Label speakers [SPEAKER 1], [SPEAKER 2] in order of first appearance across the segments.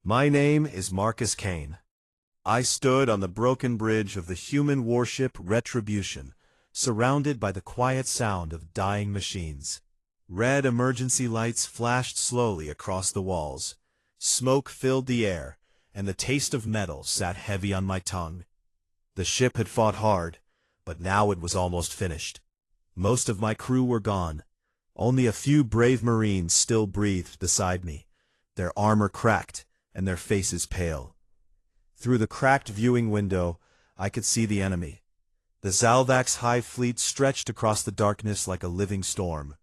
[SPEAKER 1] My name is Marcus Kane. I stood on the broken bridge of the human warship Retribution, surrounded by the quiet sound of dying machines. Red emergency lights flashed slowly across the walls. Smoke filled the air, and the taste of metal sat heavy on my tongue. The ship had fought hard, but now it was almost finished. Most of my crew were gone. Only a few brave Marines still breathed beside me, their armor cracked and their faces pale. Through the cracked viewing window, I could see the enemy. The Zalvax Hive fleet stretched across the darkness like a living storm.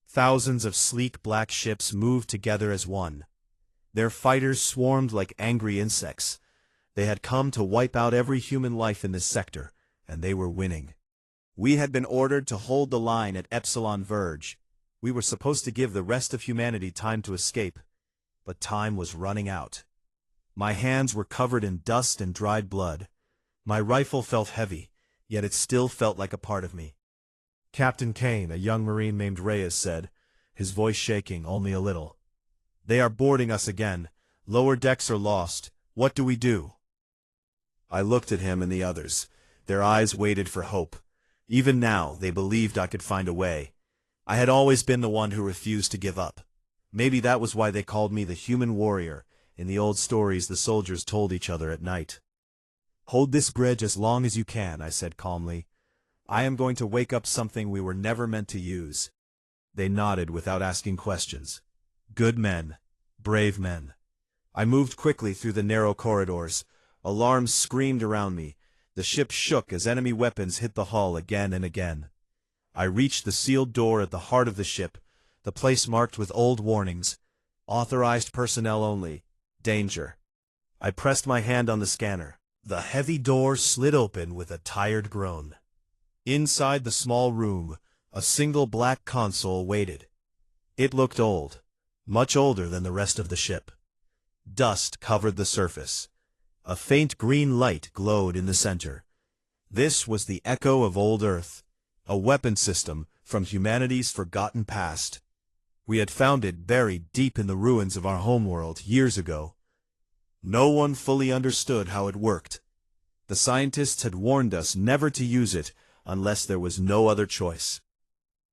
[SPEAKER 1] Thousands of sleek black ships moved together as one. Their fighters swarmed like angry insects. They had come to wipe out every human life in this sector, and they were winning. We had been ordered to hold the line at Epsilon Verge. We were supposed to give the rest of humanity time to escape, but time was running out. My hands were covered in dust and dried blood. My rifle felt heavy, yet it still felt like a part of me. Captain Kane, a young Marine named Reyes, said, his voice shaking only a little. "They are boarding us again. Lower decks are lost. What do we do?" I looked at him and the others. Their eyes waited for hope. Even now, they believed I could find a way. I had always been the one who refused to give up. Maybe that was why they called me the human warrior in the old stories the soldiers told each other at night. "Hold this bridge as long as you can," I said calmly. "I am going to wake up something we were never meant to use." They nodded without asking questions. Good men. Brave men. I moved quickly through the narrow corridors. Alarms screamed around me. The ship shook as enemy weapons hit the hull again and again. I reached the sealed door at the heart of the ship, the place marked with old warnings. Authorized personnel only. Danger. I pressed my hand on the scanner. The heavy door slid open with a tired groan. Inside the small room, a single black console waited. It looked old, much older than the rest of the ship. Dust covered the surface. A faint green light glowed in the center. This was the echo of old Earth, a weapon system from humanity's forgotten past. We had found it buried deep in the ruins of our homeworld years ago. No one fully understood how it worked. The scientists had warned us never to use it unless there was no other choice.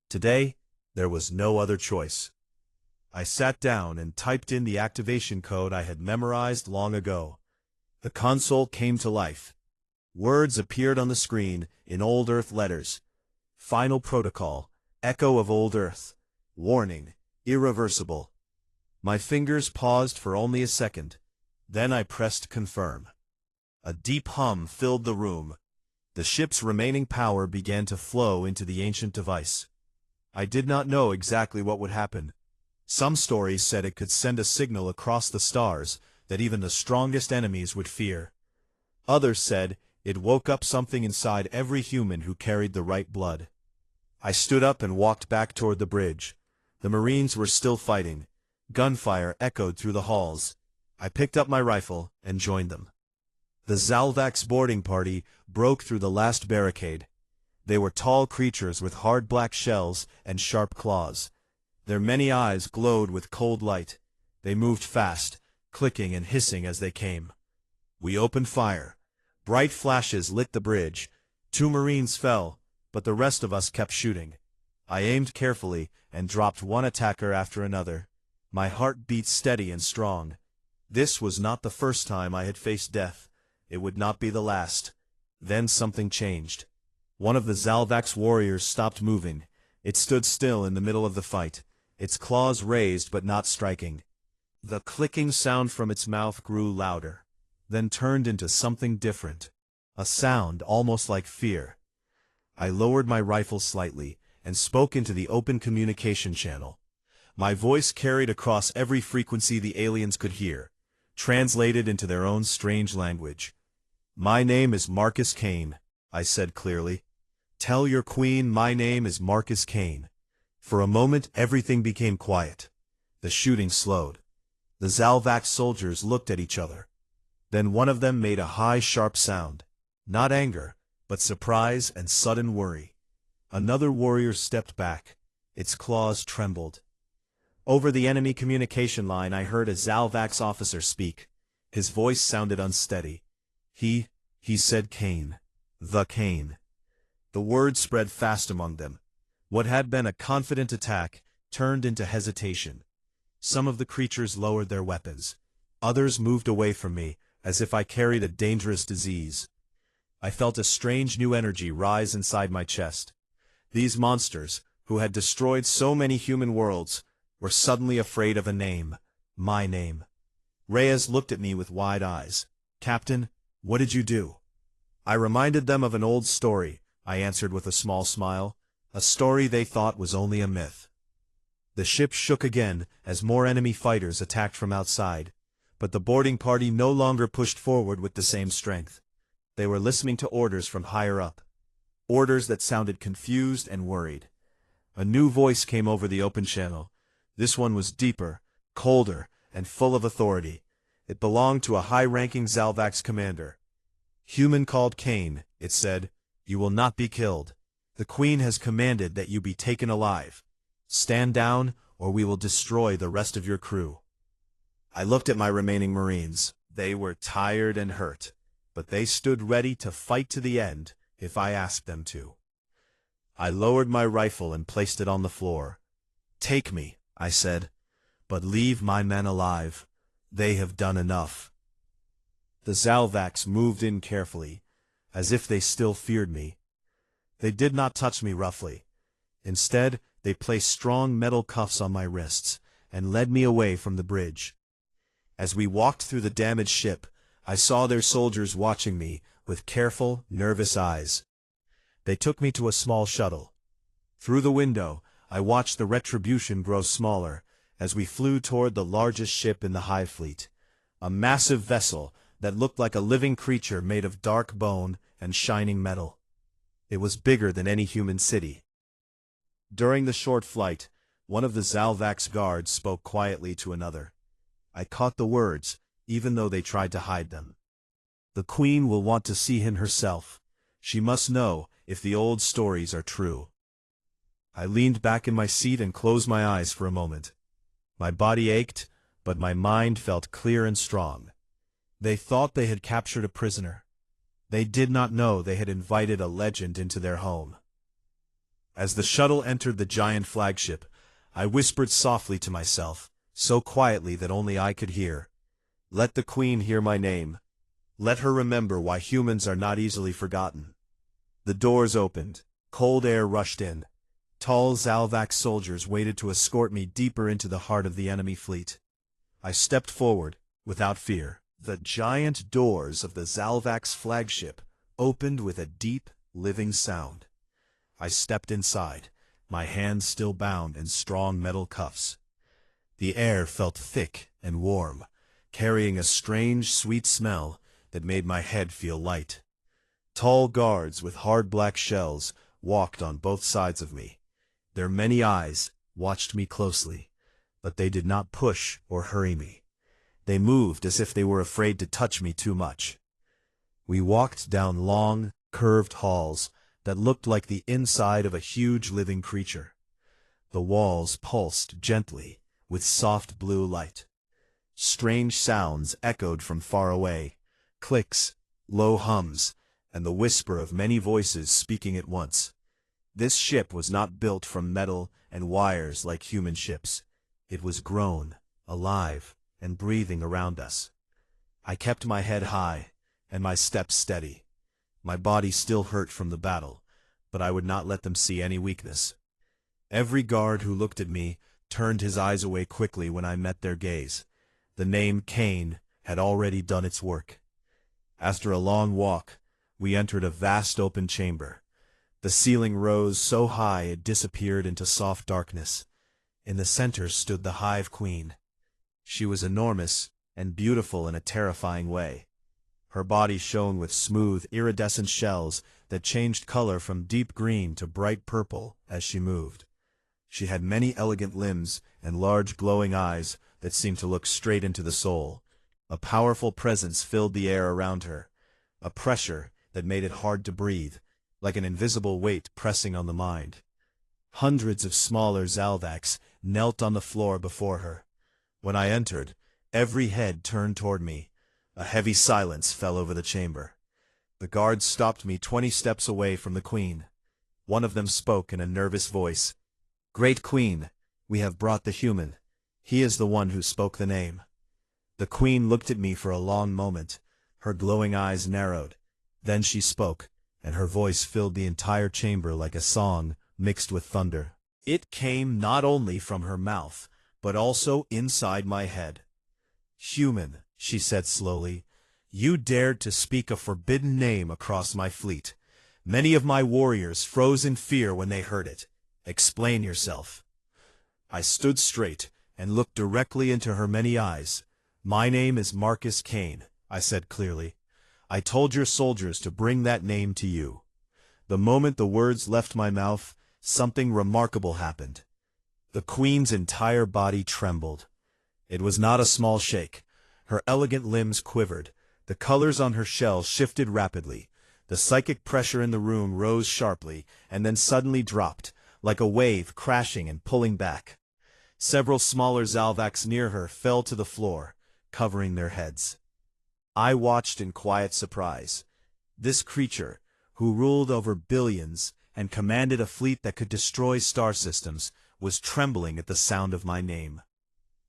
[SPEAKER 1] Today, there was no other choice. I sat down and typed in the activation code I had memorized long ago. The console came to life. Words appeared on the screen in old Earth letters. Final protocol, echo of old Earth. Warning, irreversible. My fingers paused for only a second. Then I pressed confirm. A deep hum filled the room. The ship's remaining power began to flow into the ancient device. I did not know exactly what would happen. Some stories said it could send a signal across the stars that even the strongest enemies would fear. Others said it woke up something inside every human who carried the right blood. I stood up and walked back toward the bridge. The Marines were still fighting. Gunfire echoed through the halls. I picked up my rifle and joined them. The Zalvax boarding party broke through the last barricade. They were tall creatures with hard black shells and sharp claws. Their many eyes glowed with cold light. They moved fast, clicking and hissing as they came. We opened fire. Bright flashes lit the bridge. 2 Marines fell, but the rest of us kept shooting. I aimed carefully and dropped one attacker after another. My heart beat steady and strong. This was not the first time I had faced death. It would not be the last. Then something changed. One of the Zalvax warriors stopped moving. It stood still in the middle of the fight, its claws raised but not striking. The clicking sound from its mouth grew louder, then turned into something different, a sound almost like fear. I lowered my rifle slightly and spoke into the open communication channel. My voice carried across every frequency the aliens could hear, translated into their own strange language. "My name is Marcus Kane," I said clearly. "Tell your queen my name is Marcus Kane." For a moment everything became quiet. The shooting slowed. The Zalvax soldiers looked at each other. Then one of them made a high, sharp sound. Not anger, but surprise and sudden worry. Another warrior stepped back. Its claws trembled. Over the enemy communication line I heard a Zalvax officer speak. His voice sounded unsteady. He said Kane. The Kane. The word spread fast among them. What had been a confident attack turned into hesitation. Some of the creatures lowered their weapons. Others moved away from me, as if I carried a dangerous disease. I felt a strange new energy rise inside my chest. These monsters, who had destroyed so many human worlds, were suddenly afraid of a name. My name. Reyes looked at me with wide eyes. Captain, what did you do? I reminded them of an old story, I answered with a small smile. A story they thought was only a myth. The ship shook again as more enemy fighters attacked from outside, but the boarding party no longer pushed forward with the same strength. They were listening to orders from higher up. Orders that sounded confused and worried. A new voice came over the open channel. This one was deeper, colder, and full of authority. It belonged to a high-ranking Zalvax commander. Human called Kane, it said, you will not be killed. The Queen has commanded that you be taken alive. Stand down, or we will destroy the rest of your crew. I looked at my remaining Marines. They were tired and hurt, but they stood ready to fight to the end if I asked them to. I lowered my rifle and placed it on the floor. Take me, I said, but leave my men alive. They have done enough. The Zalvax moved in carefully, as if they still feared me. They did not touch me roughly. Instead, they placed strong metal cuffs on my wrists and led me away from the bridge. As we walked through the damaged ship, I saw their soldiers watching me with careful, nervous eyes. They took me to a small shuttle. Through the window, I watched the Retribution grow smaller as we flew toward the largest ship in the Hive Fleet, a massive vessel that looked like a living creature made of dark bone and shining metal. It was bigger than any human city. During the short flight, one of the Zalvax guards spoke quietly to another. I caught the words, even though they tried to hide them. The Queen will want to see him herself. She must know if the old stories are true. I leaned back in my seat and closed my eyes for a moment. My body ached, but my mind felt clear and strong. They thought they had captured a prisoner. They did not know they had invited a legend into their home. As the shuttle entered the giant flagship, I whispered softly to myself, so quietly that only I could hear. Let the Queen hear my name. Let her remember why humans are not easily forgotten. The doors opened. Cold air rushed in. Tall Zalvax soldiers waited to escort me deeper into the heart of the enemy fleet. I stepped forward, without fear. The giant doors of the Zalvax flagship opened with a deep, living sound. I stepped inside, my hands still bound in strong metal cuffs. The air felt thick and warm, carrying a strange, sweet smell that made my head feel light. Tall guards with hard black shells walked on both sides of me. Their many eyes watched me closely, but they did not push or hurry me. They moved as if they were afraid to touch me too much. We walked down long, curved halls that looked like the inside of a huge living creature. The walls pulsed gently with soft blue light. Strange sounds echoed from far away, clicks, low hums, and the whisper of many voices speaking at once. This ship was not built from metal and wires like human ships. It was grown, alive, and breathing around us. I kept my head high, and my steps steady. My body still hurt from the battle, but I would not let them see any weakness. Every guard who looked at me turned his eyes away quickly when I met their gaze. The name Kane had already done its work. After a long walk, we entered a vast open chamber. The ceiling rose so high it disappeared into soft darkness. In the center stood the Hive Queen. She was enormous and beautiful in a terrifying way. Her body shone with smooth, iridescent shells that changed color from deep green to bright purple as she moved. She had many elegant limbs and large glowing eyes that seemed to look straight into the soul. A powerful presence filled the air around her, a pressure that made it hard to breathe, like an invisible weight pressing on the mind. Hundreds of smaller Zalvax knelt on the floor before her. When I entered, every head turned toward me. A heavy silence fell over the chamber. The guards stopped me 20 steps away from the queen. One of them spoke in a nervous voice. "Great Queen, we have brought the human. He is the one who spoke the name." The queen looked at me for a long moment. Her glowing eyes narrowed. Then she spoke, and her voice filled the entire chamber like a song mixed with thunder. It came not only from her mouth, but also inside my head. "Human," she said slowly, "you dared to speak a forbidden name across my fleet. Many of my warriors froze in fear when they heard it. Explain yourself." I stood straight and looked directly into her many eyes. "My name is Marcus Kane," I said clearly. "I told your soldiers to bring that name to you." The moment the words left my mouth, something remarkable happened. The queen's entire body trembled. It was not a small shake. Her elegant limbs quivered. The colors on her shell shifted rapidly. The psychic pressure in the room rose sharply, and then suddenly dropped, like a wave crashing and pulling back. Several smaller Zalvacs near her fell to the floor, covering their heads. I watched in quiet surprise. This creature, who ruled over billions and commanded a fleet that could destroy star systems, was trembling at the sound of my name.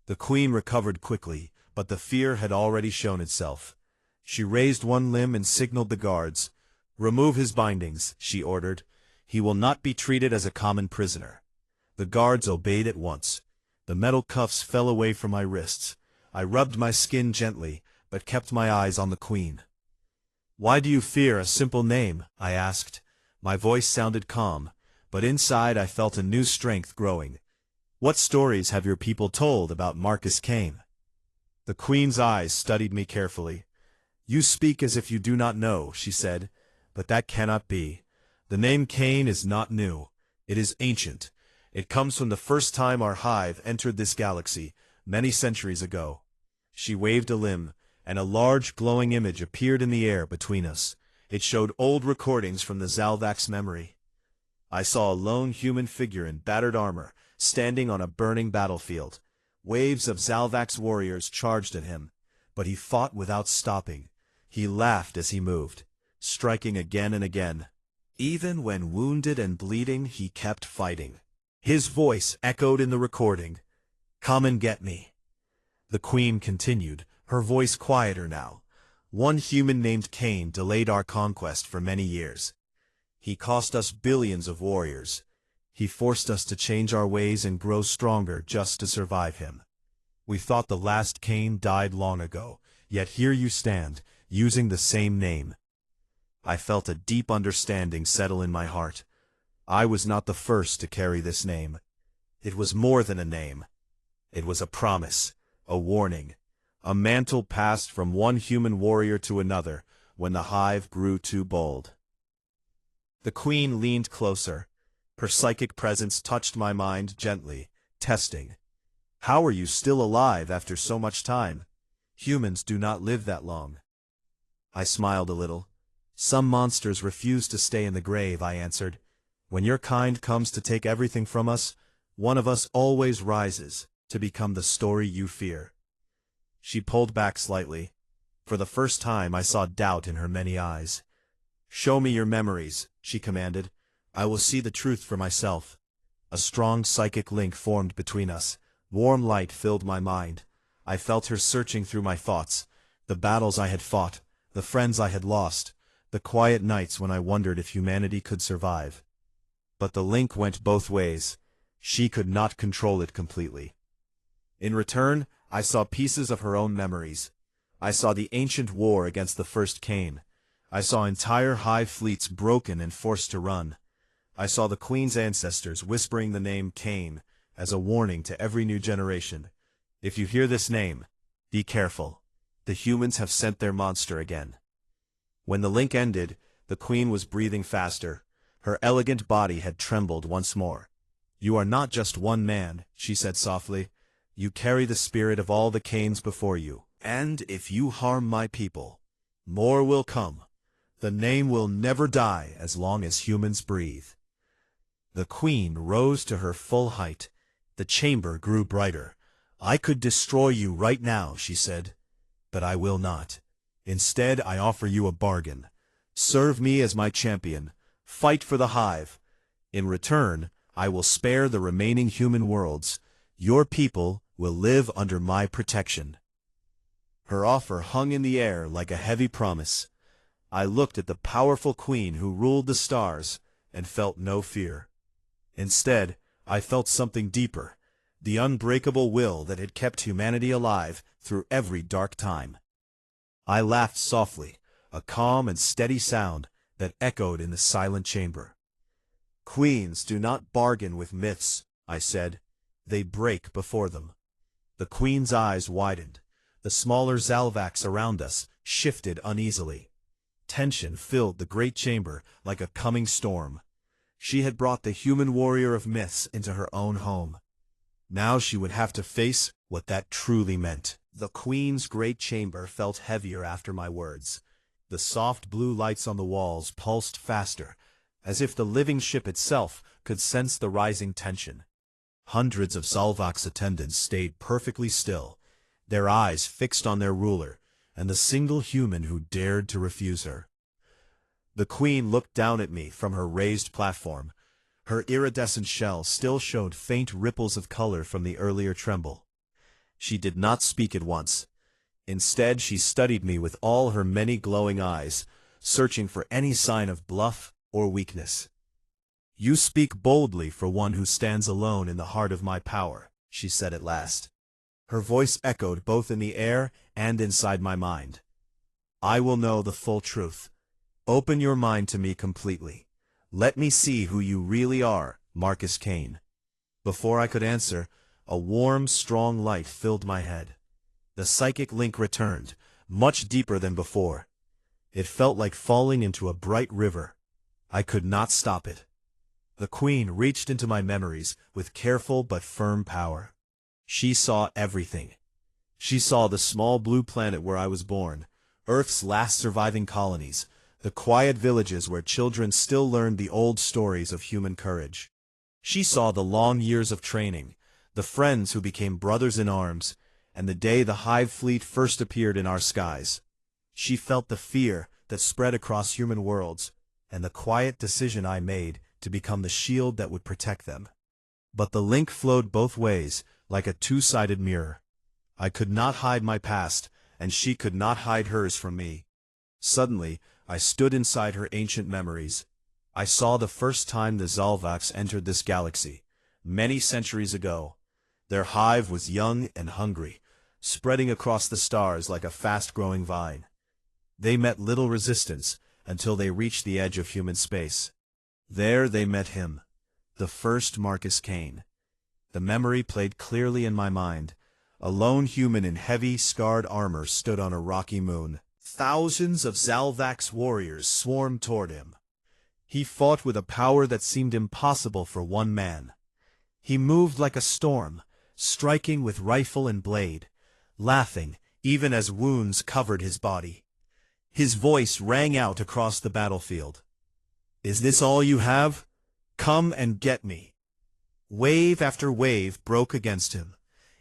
[SPEAKER 1] The queen recovered quickly, but the fear had already shown itself. She raised one limb and signaled the guards. "Remove his bindings," she ordered. "He will not be treated as a common prisoner." The guards obeyed at once. The metal cuffs fell away from my wrists. I rubbed my skin gently, but kept my eyes on the queen. "Why do you fear a simple name?" I asked. My voice sounded calm, but inside I felt a new strength growing. "What stories have your people told about Marcus Kane?" The queen's eyes studied me carefully. "You speak as if you do not know," she said, "but that cannot be. The name Kane is not new. It is ancient. It comes from the first time our hive entered this galaxy, many centuries ago." She waved a limb, and a large glowing image appeared in the air between us. It showed old recordings from the Zalvac's memory. I saw a lone human figure in battered armor, standing on a burning battlefield. Waves of Zalvac's warriors charged at him, but he fought without stopping. He laughed as he moved, striking again and again. Even when wounded and bleeding, he kept fighting. His voice echoed in the recording. "Come and get me." The queen continued, her voice quieter now. "One human named Kane delayed our conquest for many years. He cost us billions of warriors. He forced us to change our ways and grow stronger just to survive him. We thought the last Kane died long ago, yet here you stand, using the same name." I felt a deep understanding settle in my heart. I was not the first to carry this name. It was more than a name. It was a promise, a warning, a mantle passed from one human warrior to another when the hive grew too bold. The queen leaned closer. Her psychic presence touched my mind gently, testing. "How are you still alive after so much time? Humans do not live that long." I smiled a little. "Some monsters refuse to stay in the grave," I answered. "When your kind comes to take everything from us, one of us always rises to become the story you fear." She pulled back slightly. For the first time I saw doubt in her many eyes. "Show me your memories," she commanded. "I will see the truth for myself." A strong psychic link formed between us. Warm light filled my mind. I felt her searching through my thoughts, the battles I had fought, the friends I had lost, the quiet nights when I wondered if humanity could survive. But the link went both ways. She could not control it completely. In return, I saw pieces of her own memories. I saw the ancient war against the first Kane. I saw entire hive fleets broken and forced to run. I saw the Queen's ancestors whispering the name Kane as a warning to every new generation. "If you hear this name, be careful. The humans have sent their monster again." When the link ended, the Queen was breathing faster. Her elegant body had trembled once more. "You are not just one man," she said softly. "You carry the spirit of all the Kanes before you. And if you harm my people, more will come. The name will never die as long as humans breathe." The Queen rose to her full height, The chamber grew brighter. "I could destroy you right now," she said, "but I will not. Instead, I offer you a bargain. Serve me as my champion. Fight for the hive. In return, I will spare the remaining human worlds. Your people will live under my protection." Her offer hung in the air like a heavy promise. I looked at the powerful queen who ruled the stars and felt no fear. Instead, I felt something deeper, the unbreakable will that had kept humanity alive through every dark time. I laughed softly, a calm and steady sound that echoed in the silent chamber. "Queens do not bargain with myths," I said. "They break before them." The queen's eyes widened. The smaller Zalvax around us shifted uneasily. Tension filled the great chamber like a coming storm. She had brought the human warrior of myths into her own home. Now she would have to face what that truly meant. The queen's great chamber felt heavier after my words. The soft blue lights on the walls pulsed faster, as if the living ship itself could sense the rising tension. Hundreds of Zalvax attendants stayed perfectly still, their eyes fixed on their ruler, and the single human who dared to refuse her. The queen looked down at me from her raised platform. Her iridescent shell still showed faint ripples of color from the earlier tremble. She did not speak at once. Instead, she studied me with all her many glowing eyes, searching for any sign of bluff or weakness. "You speak boldly for one who stands alone in the heart of my power," she said at last. Her voice echoed both in the air and inside my mind. "I will know the full truth. Open your mind to me completely. Let me see who you really are, Marcus Kane." Before I could answer, a warm, strong light filled my head. The psychic link returned, much deeper than before. It felt like falling into a bright river. I could not stop it. The queen reached into my memories with careful but firm power. She saw everything. She saw the small blue planet where I was born, Earth's last surviving colonies, the quiet villages where children still learned the old stories of human courage. She saw the long years of training, the friends who became brothers in arms, and the day the hive fleet first appeared in our skies. She felt the fear that spread across human worlds, and the quiet decision I made to become the shield that would protect them. But the link flowed both ways, like a two-sided mirror. I could not hide my past, and she could not hide hers from me. Suddenly, I stood inside her ancient memories. I saw the first time the Zalvax entered this galaxy, many centuries ago. Their hive was young and hungry, spreading across the stars like a fast-growing vine. They met little resistance until they reached the edge of human space. There they met him, the first Marcus Kane. The memory played clearly in my mind. A lone human in heavy, scarred armor stood on a rocky moon. Thousands of Zalvax warriors swarmed toward him. He fought with a power that seemed impossible for one man. He moved like a storm, striking with rifle and blade, laughing even as wounds covered his body. His voice rang out across the battlefield. "Is this all you have? Come and get me." Wave after wave broke against him.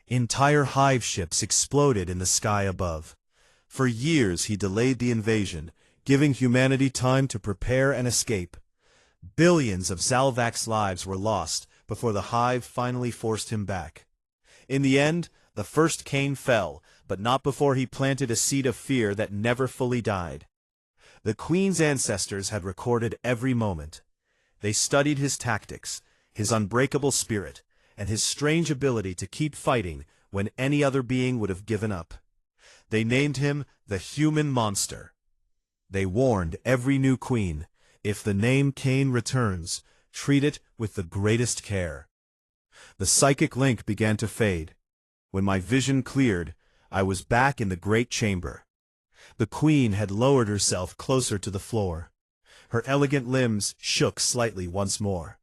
[SPEAKER 1] Entire hive ships exploded in the sky above. For years he delayed the invasion, giving humanity time to prepare and escape. Billions of Zalvax lives were lost before the hive finally forced him back. In the end, the first Kane fell, but not before he planted a seed of fear that never fully died. The Queen's ancestors had recorded every moment. They studied his tactics, his unbreakable spirit, and his strange ability to keep fighting when any other being would have given up. They named him the Human Monster. They warned every new queen, if the name Kane returns, treat it with the greatest care. The psychic link began to fade. When my vision cleared, I was back in the great chamber. The queen had lowered herself closer to the floor. Her elegant limbs shook slightly once more.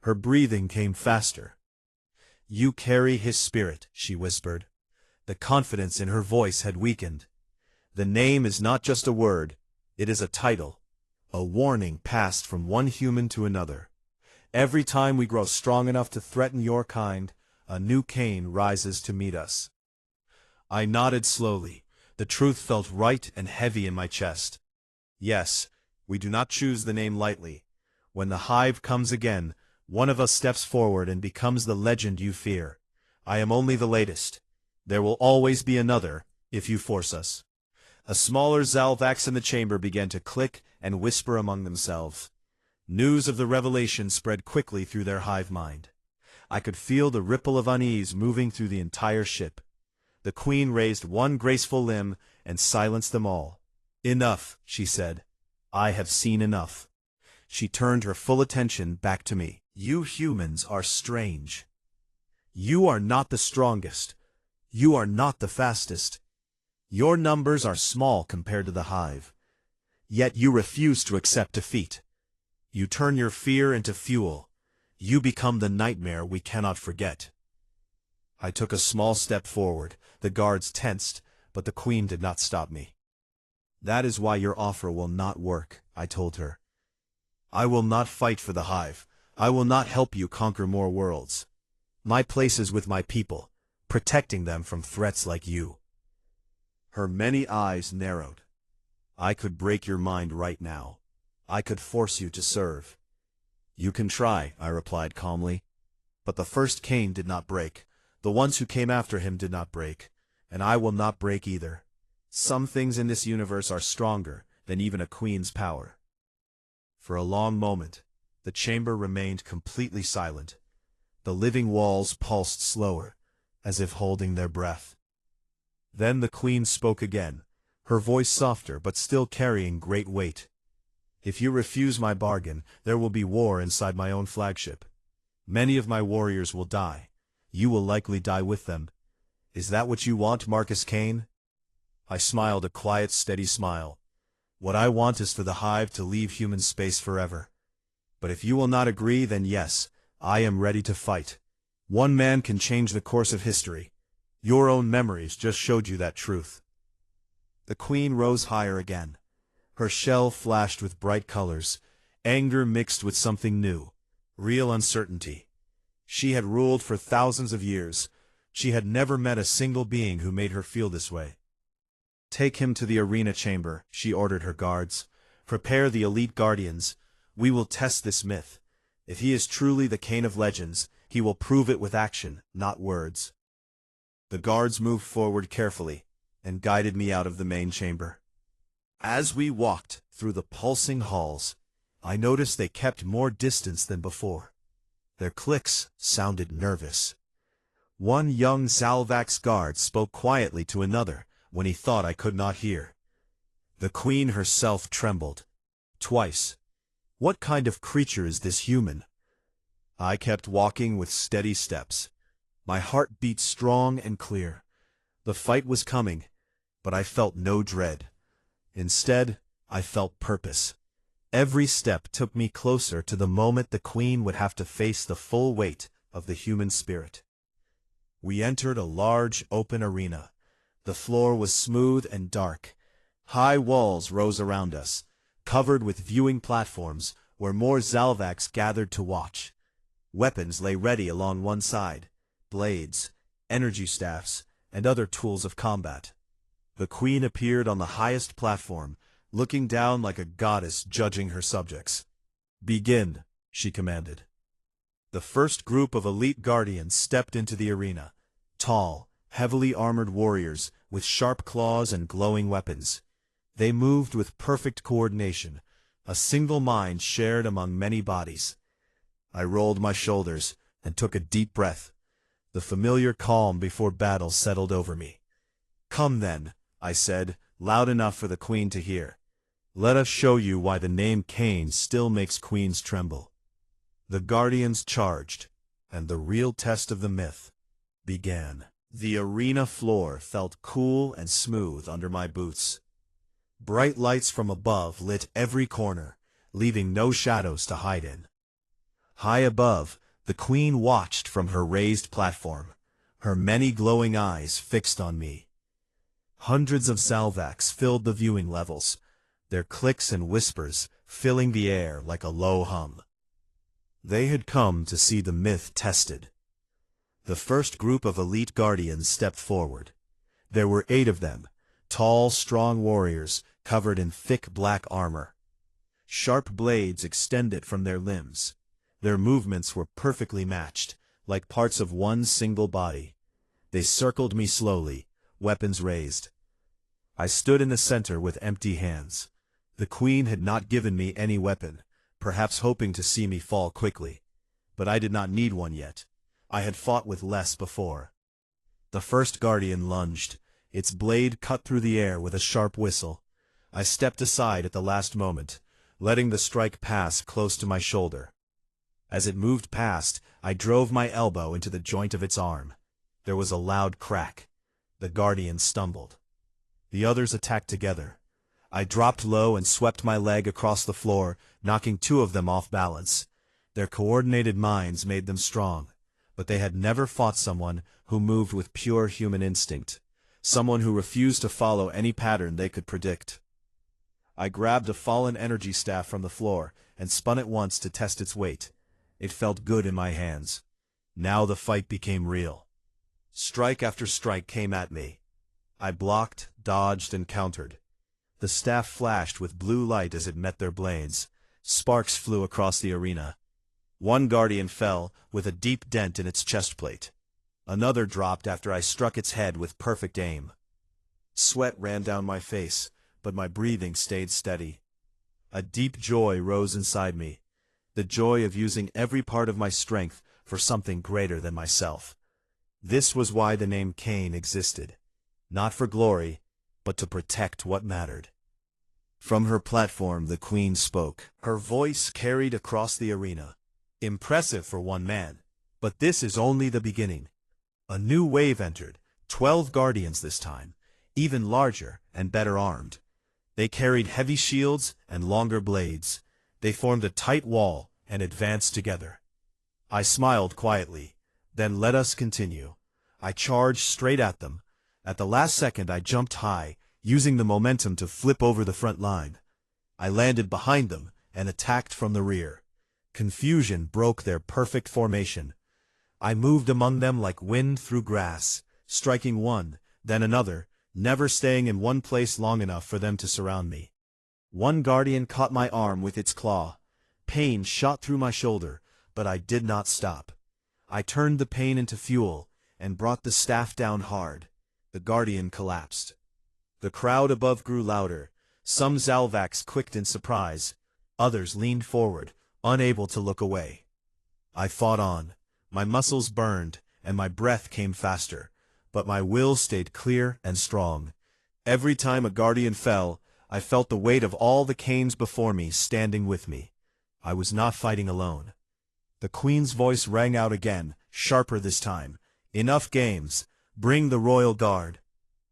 [SPEAKER 1] Her breathing came faster. "You carry his spirit," she whispered. The confidence in her voice had weakened. "The name is not just a word, it is a title, a warning passed from one human to another. Every time we grow strong enough to threaten your kind, A new Cain rises to meet us. I nodded slowly. The truth felt right and heavy in my chest. Yes, we do not choose the name lightly. When the hive comes again, one of us steps forward and becomes the legend you fear. I am only the latest. There will always be another, if you force us. A smaller Zalvax in the chamber began to click and whisper among themselves. News of the revelation spread quickly through their hive mind. I could feel the ripple of unease moving through the entire ship. The Queen raised one graceful limb and silenced them all. "Enough," she said. "I have seen enough." She turned her full attention back to me. "You humans are strange. You are not the strongest. You are not the fastest. Your numbers are small compared to the hive. Yet you refuse to accept defeat. You turn your fear into fuel. You become the nightmare we cannot forget." I took a small step forward. The guards tensed, but the Queen did not stop me. "That is why your offer will not work," I told her. "I will not fight for the hive. I will not help you conquer more worlds. My place is with my people, protecting them from threats like you." Her many eyes narrowed. "I could break your mind right now. I could force you to serve." "You can try," I replied calmly. "But the first Cain did not break. The ones who came after him did not break. And I will not break either. Some things in this universe are stronger than even a queen's power." For a long moment, the chamber remained completely silent. The living walls pulsed slower, as if holding their breath. Then the Queen spoke again, her voice softer but still carrying great weight. "If you refuse my bargain, there will be war inside my own flagship. Many of my warriors will die. You will likely die with them. Is that what you want, Marcus Cain?" I smiled a quiet, steady smile. "What I want is for the hive to leave human space forever. But if you will not agree, then yes, I am ready to fight. One man can change the course of history. Your own memories just showed you that truth." The Queen rose higher again. Her shell flashed with bright colors, anger mixed with something new, real uncertainty. She had ruled for thousands of years. She had never met a single being who made her feel this way. "Take him to the arena chamber," she ordered her guards. "Prepare the elite guardians. We will test this myth. If he is truly the Cain of Legends, he will prove it with action, not words." The guards moved forward carefully and guided me out of the main chamber. As we walked through the pulsing halls, I noticed they kept more distance than before. Their clicks sounded nervous. One young Zalvax guard spoke quietly to another when he thought I could not hear. The Queen herself trembled. Twice. What kind of creature is this human? I kept walking with steady steps. My heart beat strong and clear. The fight was coming, but I felt no dread. Instead, I felt purpose. Every step took me closer to the moment the Queen would have to face the full weight of the human spirit. We entered a large, open arena. The floor was smooth and dark. High walls rose around us, covered with viewing platforms where more Zalvax gathered to watch. Weapons lay ready along one side, blades, energy staffs, and other tools of combat. The Queen appeared on the highest platform, looking down like a goddess judging her subjects. "Begin," she commanded. The first group of elite guardians stepped into the arena. Tall, heavily armored warriors with sharp claws and glowing weapons. They moved with perfect coordination, a single mind shared among many bodies. I rolled my shoulders and took a deep breath. The familiar calm before battle settled over me. "Come then," I said, loud enough for the Queen to hear. "Let us show you why the name Cain still makes queens tremble." The guardians charged, and the real test of the myth began. The arena floor felt cool and smooth under my boots. Bright lights from above lit every corner, leaving no shadows to hide in. High above, the Queen watched from her raised platform, her many glowing eyes fixed on me. Hundreds of Zalvax filled the viewing levels, their clicks and whispers filling the air like a low hum. They had come to see the myth tested. The first group of elite guardians stepped forward. There were 8 of them, tall, strong warriors covered in thick black armor. Sharp blades extended from their limbs. Their movements were perfectly matched, like parts of one single body. They circled me slowly, weapons raised. I stood in the center with empty hands. The queen had not given me any weapon, perhaps hoping to see me fall quickly. But I did not need one yet. I had fought with less before. The first guardian lunged. Its blade cut through the air with a sharp whistle. I stepped aside at the last moment, letting the strike pass close to my shoulder. As it moved past, I drove my elbow into the joint of its arm. There was a loud crack. The guardian stumbled. The others attacked together. I dropped low and swept my leg across the floor, knocking 2 of them off balance. Their coordinated minds made them strong, but they had never fought someone who moved with pure human instinct, someone who refused to follow any pattern they could predict. I grabbed a fallen energy staff from the floor and spun it once to test its weight. It felt good in my hands. Now the fight became real. Strike after strike came at me. I blocked, dodged, and countered. The staff flashed with blue light as it met their blades. Sparks flew across the arena. One guardian fell, with a deep dent in its chest plate. Another dropped after I struck its head with perfect aim. Sweat ran down my face, but my breathing stayed steady. A deep joy rose inside me, the joy of using every part of my strength for something greater than myself. This was why the name Cain existed. Not for glory, but to protect what mattered. From her platform the queen spoke. Her voice carried across the arena. Impressive for one man, but this is only the beginning. A new wave entered, 12 guardians this time, even larger and better armed. They carried heavy shields and longer blades. They formed a tight wall and advanced together. I smiled quietly, then let us continue. I charged straight at them. At the last second I jumped high, using the momentum to flip over the front line. I landed behind them and attacked from the rear. Confusion broke their perfect formation. I moved among them like wind through grass, striking one, then another, never staying in one place long enough for them to surround me. One guardian caught my arm with its claw. Pain shot through my shoulder, but I did not stop. I turned the pain into fuel and brought the staff down hard. The guardian collapsed. The crowd above grew louder. Some Zalvax quaked in surprise. Others leaned forward, unable to look away. I fought on. My muscles burned, and my breath came faster, but my will stayed clear and strong. Every time a guardian fell, I felt the weight of all the Cains before me standing with me. I was not fighting alone. The queen's voice rang out again, sharper this time. Enough games. Bring the royal guard.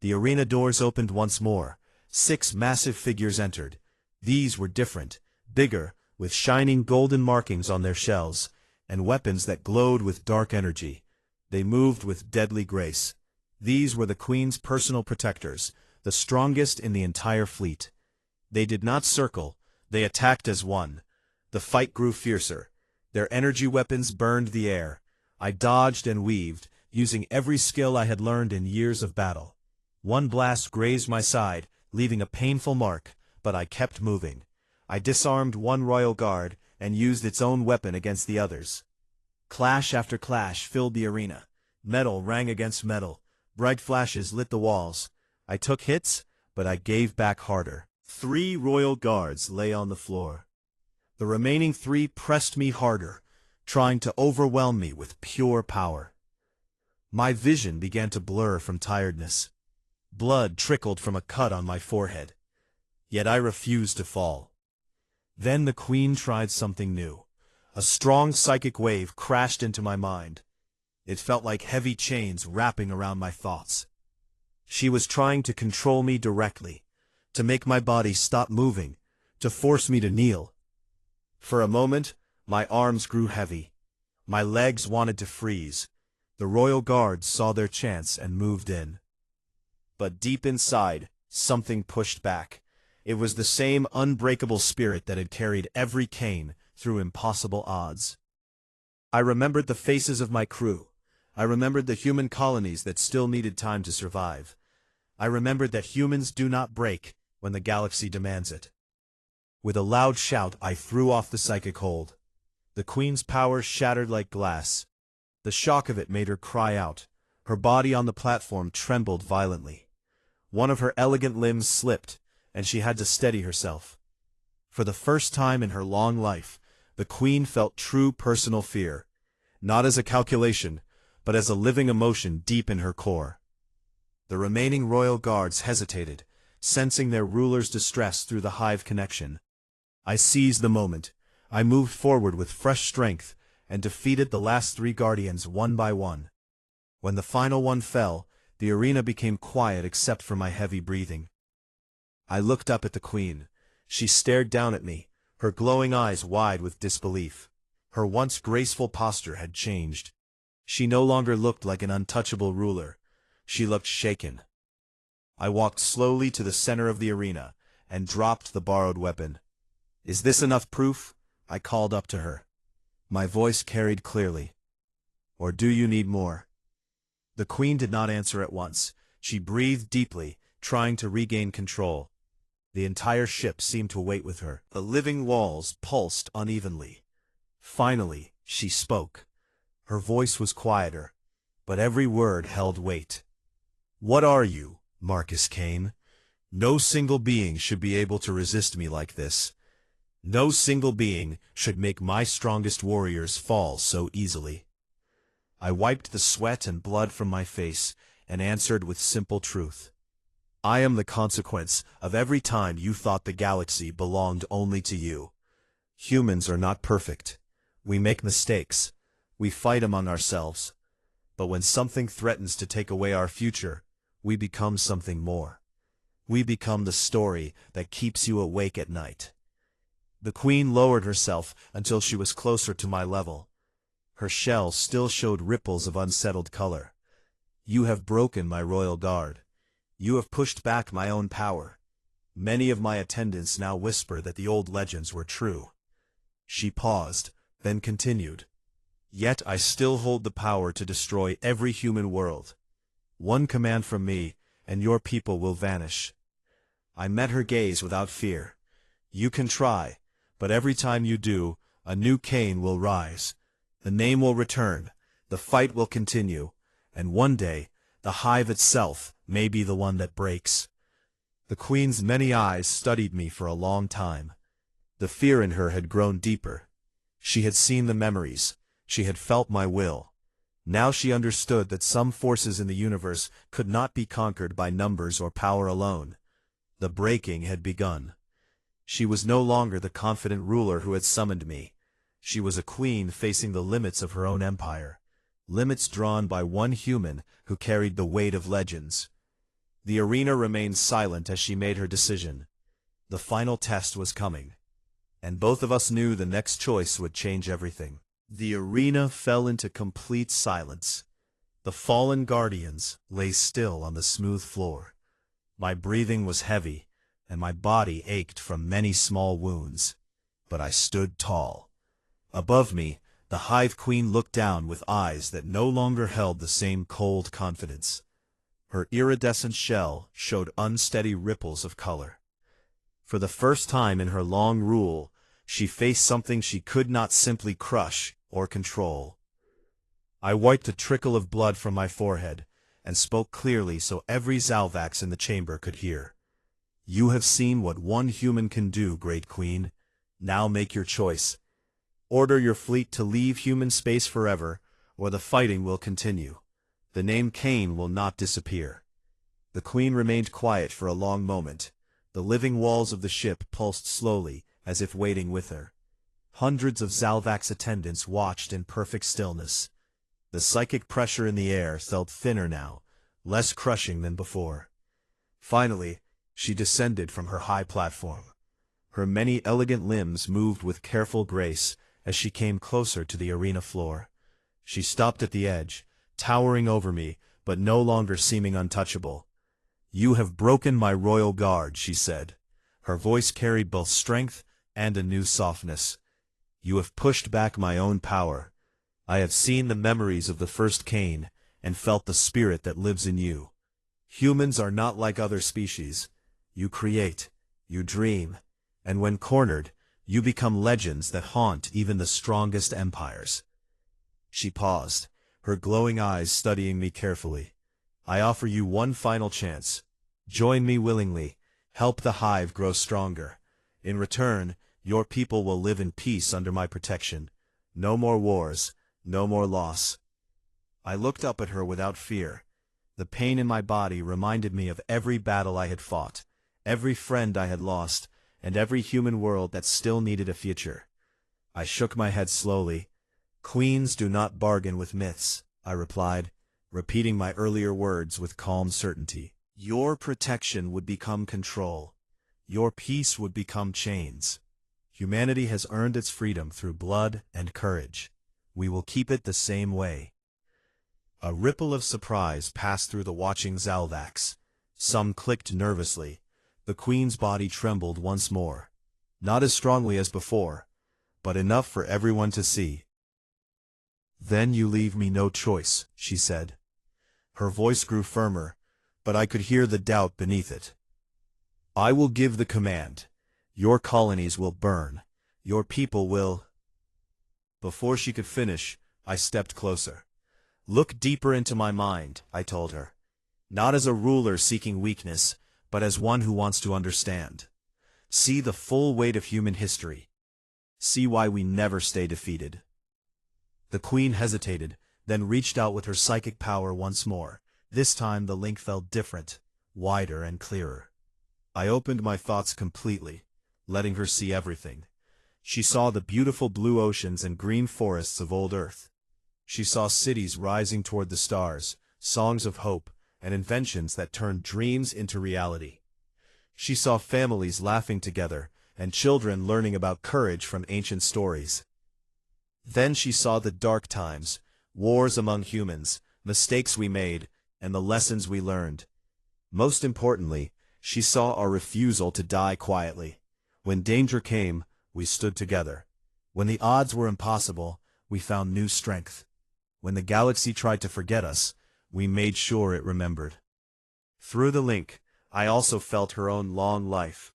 [SPEAKER 1] The arena doors opened once more. 6 massive figures entered. These were different, bigger, with shining golden markings on their shells, and weapons that glowed with dark energy. They moved with deadly grace. These were the queen's personal protectors, the strongest in the entire fleet. They did not circle, they attacked as one. The fight grew fiercer. Their energy weapons burned the air. I dodged and weaved, using every skill I had learned in years of battle. One blast grazed my side, leaving a painful mark, but I kept moving. I disarmed one royal guard and used its own weapon against the others. Clash after clash filled the arena. Metal rang against metal. Bright flashes lit the walls. I took hits, but I gave back harder. 3 royal guards lay on the floor. The remaining 3 pressed me harder, trying to overwhelm me with pure power. My vision began to blur from tiredness. Blood trickled from a cut on my forehead. Yet I refused to fall. Then the queen tried something new. A strong psychic wave crashed into my mind. It felt like heavy chains wrapping around my thoughts. She was trying to control me directly, to make my body stop moving, to force me to kneel. For a moment, my arms grew heavy. My legs wanted to freeze. The royal guards saw their chance and moved in. But deep inside, something pushed back. It was the same unbreakable spirit that had carried every Cain through impossible odds. I remembered the faces of my crew. I remembered the human colonies that still needed time to survive. I remembered that humans do not break when the galaxy demands it. With a loud shout, I threw off the psychic hold. The Queen's power shattered like glass. The shock of it made her cry out. Her body on the platform trembled violently. One of her elegant limbs slipped, and she had to steady herself. For the first time in her long life, the Queen felt true personal fear, not as a calculation, but as a living emotion deep in her core. The remaining royal guards hesitated, sensing their ruler's distress through the hive connection. I seized the moment. I moved forward with fresh strength and defeated the last 3 guardians one by one. When the final one fell, the arena became quiet except for my heavy breathing. I looked up at the Queen. She stared down at me, her glowing eyes wide with disbelief. Her once graceful posture had changed. She no longer looked like an untouchable ruler. She looked shaken. I walked slowly to the center of the arena and dropped the borrowed weapon. "Is this enough proof?" I called up to her. My voice carried clearly. "Or do you need more?" The Queen did not answer at once. She breathed deeply, trying to regain control. The entire ship seemed to wait with her. The living walls pulsed unevenly. Finally, she spoke. Her voice was quieter, but every word held weight. "What are you, Marcus Kane? No single being should be able to resist me like this. No single being should make my strongest warriors fall so easily." I wiped the sweat and blood from my face and answered with simple truth. "I am the consequence of every time you thought the galaxy belonged only to you. Humans are not perfect. We make mistakes. We fight among ourselves. But when something threatens to take away our future, we become something more. We become the story that keeps you awake at night." The Queen lowered herself until she was closer to my level. Her shell still showed ripples of unsettled color. "You have broken my royal guard. You have pushed back my own power. Many of my attendants now whisper that the old legends were true." She paused, then continued. "Yet I still hold the power to destroy every human world. One command from me, and your people will vanish." I met her gaze without fear. "You can try, but every time you do, a new Cain will rise. The name will return, the fight will continue, and one day, the hive itself may be the one that breaks." The Queen's many eyes studied me for a long time. The fear in her had grown deeper. She had seen the memories. She had felt my will. Now she understood that some forces in the universe could not be conquered by numbers or power alone. The breaking had begun. She was no longer the confident ruler who had summoned me. She was a queen facing the limits of her own empire. Limits drawn by one human who carried the weight of legends. The arena remained silent as she made her decision. The final test was coming, and both of us knew the next choice would change everything. The arena fell into complete silence. The fallen guardians lay still on the smooth floor. My breathing was heavy, and my body ached from many small wounds. But I stood tall. Above me, the Hive Queen looked down with eyes that no longer held the same cold confidence. Her iridescent shell showed unsteady ripples of color. For the first time in her long rule, she faced something she could not simply crush or control. I wiped a trickle of blood from my forehead and spoke clearly so every Zalvax in the chamber could hear. "You have seen what one human can do, Great Queen. Now make your choice. Order your fleet to leave human space forever, or the fighting will continue. The name Cain will not disappear." The Queen remained quiet for a long moment. The living walls of the ship pulsed slowly, as if waiting with her. Hundreds of Zalvax attendants watched in perfect stillness. The psychic pressure in the air felt thinner now, less crushing than before. Finally, she descended from her high platform. Her many elegant limbs moved with careful grace as she came closer to the arena floor. She stopped at the edge, towering over me, but no longer seeming untouchable. "You have broken my royal guard," she said. Her voice carried both strength and a new softness. "You have pushed back my own power. I have seen the memories of the first Cain, and felt the spirit that lives in you. Humans are not like other species. You create, you dream, and when cornered, you become legends that haunt even the strongest empires. She paused, her glowing eyes studying me carefully. I offer you one final chance. Join me willingly. Help the hive grow stronger. In return, your people will live in peace under my protection. No more wars, no more loss. I looked up at her without fear. The pain in my body reminded me of every battle I had fought, every friend I had lost, and every human world that still needed a future. I shook my head slowly. Queens do not bargain with myths, I replied, repeating my earlier words with calm certainty. Your protection would become control. Your peace would become chains. Humanity has earned its freedom through blood and courage. We will keep it the same way. A ripple of surprise passed through the watching Zalvax. Some clicked nervously. The queen's body trembled once more. Not as strongly as before, but enough for everyone to see. Then you leave me no choice, she said. Her voice grew firmer, but I could hear the doubt beneath it. I will give the command. Your colonies will burn. Your people will... Before she could finish, I stepped closer. Look deeper into my mind, I told her. Not as a ruler seeking weakness, but as one who wants to understand. See the full weight of human history. See why we never stay defeated. The queen hesitated, then reached out with her psychic power once more. This time the link felt different, wider and clearer. I opened my thoughts completely, letting her see everything. She saw the beautiful blue oceans and green forests of old Earth. She saw cities rising toward the stars, songs of hope, and inventions that turned dreams into reality. She saw families laughing together, and children learning about courage from ancient stories. Then she saw the dark times, wars among humans, mistakes we made, and the lessons we learned. Most importantly, she saw our refusal to die quietly. When danger came, we stood together. When the odds were impossible, we found new strength. When the galaxy tried to forget us, we made sure it remembered. Through the link, I also felt her own long life.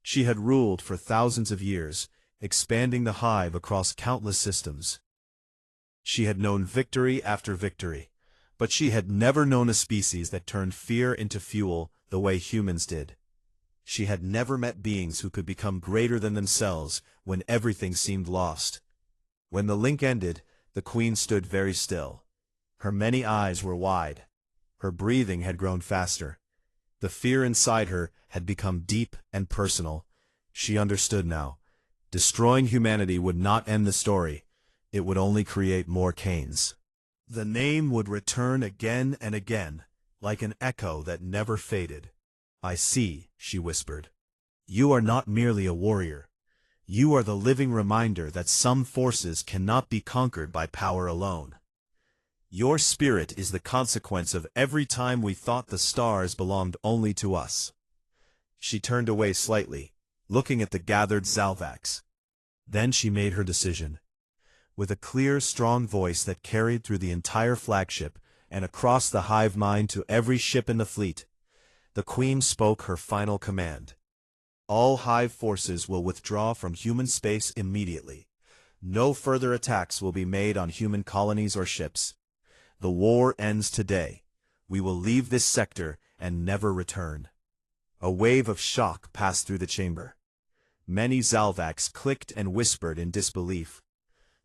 [SPEAKER 1] She had ruled for thousands of years, expanding the hive across countless systems. She had known victory after victory, but she had never known a species that turned fear into fuel the way humans did. She had never met beings who could become greater than themselves when everything seemed lost. When the link ended, the queen stood very still. Her many eyes were wide. Her breathing had grown faster. The fear inside her had become deep and personal. She understood now. Destroying humanity would not end the story. It would only create more Cains. The name would return again and again, like an echo that never faded. I see, she whispered. You are not merely a warrior. You are the living reminder that some forces cannot be conquered by power alone. Your spirit is the consequence of every time we thought the stars belonged only to us. She turned away slightly, looking at the gathered Zalvax. Then she made her decision. With a clear, strong voice that carried through the entire flagship and across the hive mind to every ship in the fleet, the queen spoke her final command. All hive forces will withdraw from human space immediately. No further attacks will be made on human colonies or ships. The war ends today. We will leave this sector and never return. A wave of shock passed through the chamber. Many Zalvax clicked and whispered in disbelief.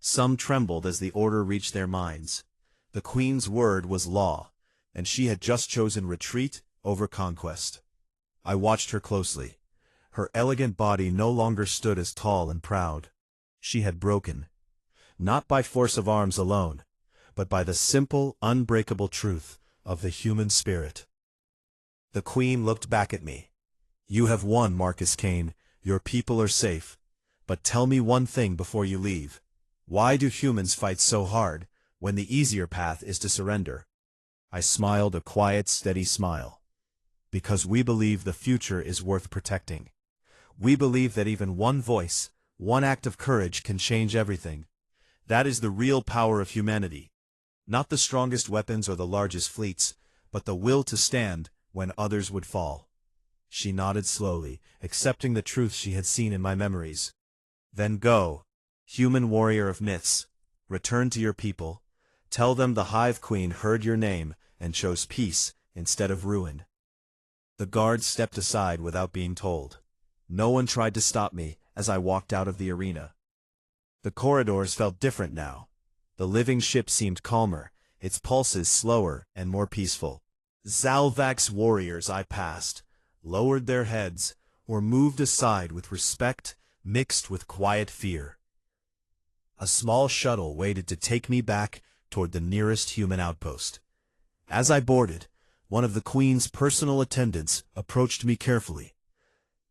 [SPEAKER 1] Some trembled as the order reached their minds. The queen's word was law, and she had just chosen retreat over conquest. I watched her closely. Her elegant body no longer stood as tall and proud. She had broken. Not by force of arms alone, but by the simple, unbreakable truth of the human spirit. The queen looked back at me. You have won, Marcus Kane. Your people are safe. But tell me one thing before you leave. Why do humans fight so hard, when the easier path is to surrender? I smiled a quiet, steady smile. Because we believe the future is worth protecting. We believe that even one voice, one act of courage can change everything. That is the real power of humanity. Not the strongest weapons or the largest fleets, but the will to stand when others would fall. She nodded slowly, accepting the truth she had seen in my memories. Then go, human warrior of myths. Return to your people. Tell them the Hive Queen heard your name and chose peace instead of ruin. The guards stepped aside without being told. No one tried to stop me as I walked out of the arena. The corridors felt different now. The living ship seemed calmer, its pulses slower and more peaceful. Zalvak's warriors I passed, lowered their heads, or moved aside with respect mixed with quiet fear. A small shuttle waited to take me back toward the nearest human outpost. As I boarded, one of the Queen's personal attendants approached me carefully.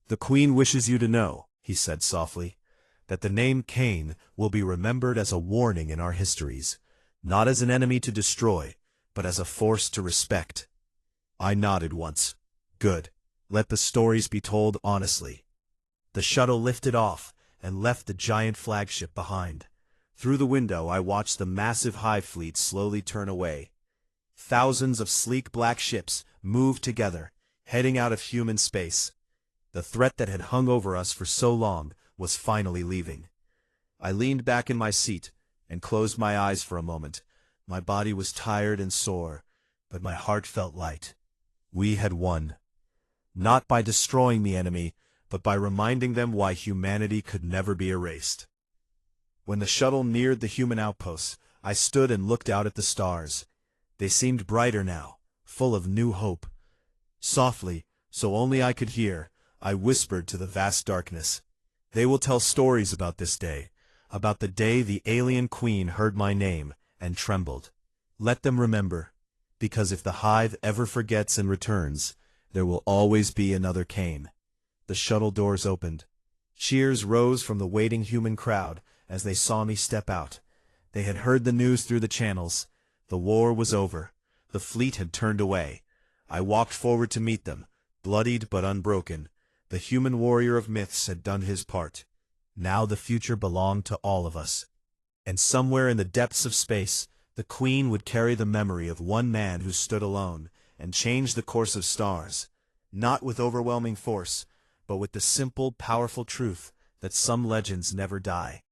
[SPEAKER 1] "The Queen wishes you to know," he said softly, "that the name Cain will be remembered as a warning in our histories, not as an enemy to destroy, but as a force to respect." I nodded once. Good. Let the stories be told honestly. The shuttle lifted off and left the giant flagship behind. Through the window I watched the massive Hive fleet slowly turn away. Thousands of sleek black ships moved together, heading out of human space. The threat that had hung over us for so long was finally leaving. I leaned back in my seat and closed my eyes for a moment. My body was tired and sore, but my heart felt light. We had won. Not by destroying the enemy, but by reminding them why humanity could never be erased. When the shuttle neared the human outposts, I stood and looked out at the stars. They seemed brighter now, full of new hope. Softly, so only I could hear, I whispered to the vast darkness, "They will tell stories about this day, about the day the alien queen heard my name and trembled. Let them remember, because if the Hive ever forgets and returns, there will always be another Cain." The shuttle doors opened. Cheers rose from the waiting human crowd as they saw me step out. They had heard the news through the channels. The war was over. The fleet had turned away. I walked forward to meet them, bloodied but unbroken. The human warrior of myths had done his part. Now the future belonged to all of us. And somewhere in the depths of space, the Queen would carry the memory of one man who stood alone and changed the course of stars, not with overwhelming force, but with the simple, powerful truth that some legends never die.